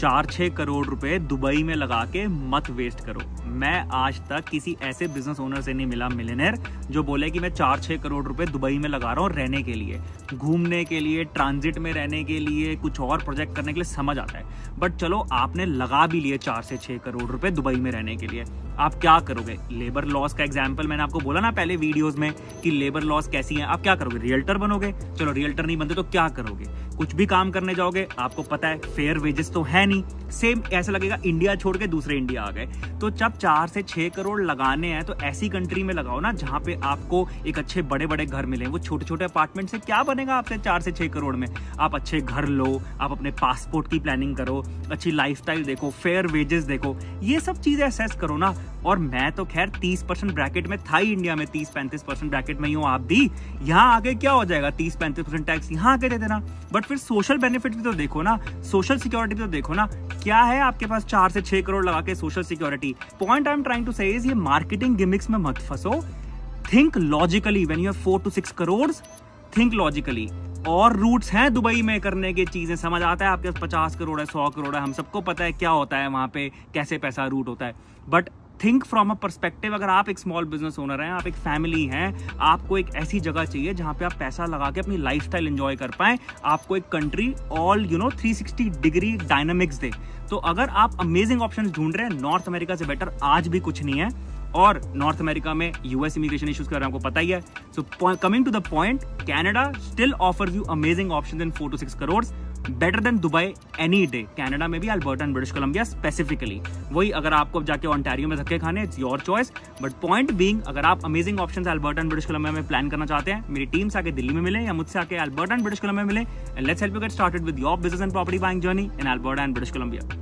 4-6 करोड़ रुपए दुबई में लगा के मत वेस्ट करो। मैं आज तक किसी ऐसे बिजनेस ओनर से नहीं मिला मिलियनेयर जो बोले कि मैं 4-6 करोड़ रुपए दुबई में लगा रहा हूँ रहने के लिए, घूमने के लिए, ट्रांजिट में रहने के लिए, कुछ और प्रोजेक्ट करने के लिए, समझ आता है। बट चलो आपने लगा भी लिए 4 से 6 करोड़ रुपए दुबई में रहने के लिए, आप क्या करोगे? लेबर लॉस का एग्जाम्पल मैंने आपको बोला ना पहले वीडियोस में कि लेबर लॉस कैसी है। आप क्या करोगे? रियल्टर बनोगे? चलो रियल्टर नहीं बनते तो क्या करोगे? कुछ भी काम करने जाओगे, आपको पता है फेयर वेजेस तो है नहीं, सेम ऐसा लगेगा इंडिया छोड़ के दूसरे इंडिया आ गए। तो जब 4 से 6 करोड़ लगाने हैं तो ऐसी कंट्री में लगाओ ना जहां पे आपको एक अच्छे बड़े बड़े घर मिले। वो छोटे छोटे अपार्टमेंट से क्या बनेगा आपसे 4 से 6 करोड़ में? आप अच्छे घर लो, आप अपने पासपोर्ट की प्लानिंग करो, अच्छी लाइफस्टाइल देखो, फेयर वेजेस देखो, ये सब चीजें असेस करो ना। और मैं तो खैर 30% ब्रैकेट में था ही, इंडिया में 30-35% ब्रैकेट में ही हूँ। आप भी यहाँ आगे क्या हो जाएगा? 30-35% टैक्स यहाँ आके दे देना। बट फिर सोशल बेनिफिट भी तो देखो ना, सोशल सिक्योरिटी भी तो देखो ना। क्या है आपके पास 4 से 6 करोड़ लगा के social security? Point I am trying to say is ये मार्केटिंग गिमिक्स में मत फंसो। Think logically when you have 4 to 6 crore, think logically. और रूट्स हैं दुबई में करने की चीजें, समझ आता है। आपके पास 50 करोड़ है, 100 करोड़ है, हम सबको पता है क्या होता है वहां पे, कैसे पैसा रूट होता है। But think from a perspective, अगर आप एक स्मॉल बिजनेस ओनर हैं, आप एक फैमिली हैं, आपको एक ऐसी जगह चाहिए जहां पे आप पैसा लगा के अपनी लाइफस्टाइल एंजॉय कर पाएं, आपको एक कंट्री ऑल 360 डिग्री डायनामिक्स दे। तो अगर आप अमेजिंग ऑप्शंस ढूंढ रहे हैं, नॉर्थ अमेरिका से बेटर आज भी कुछ नहीं है। और नॉर्थ अमेरिका में यूएस इमिग्रेशन इश्यूज के बारे में आपको पता ही है। So coming to the point, Canada still offers you amazing options in 4 to 6 crore, better than Dubai any day. Canada में भी, Alberta and British Columbia specifically. वही अगर आपको जाके ओंटारियो में धक्के खाने, it's your choice. But point being, अगर आप amazing options Alberta and British Columbia में प्लान करना चाहते हैं, मेरी टीम से आके दिल्ली में मिले या मुझसे आके अल्बर्टा एंड ब्रिटिश कोलंबिया में मिले, and let's help you get started with your business and property buying journey in Alberta and British Colombia.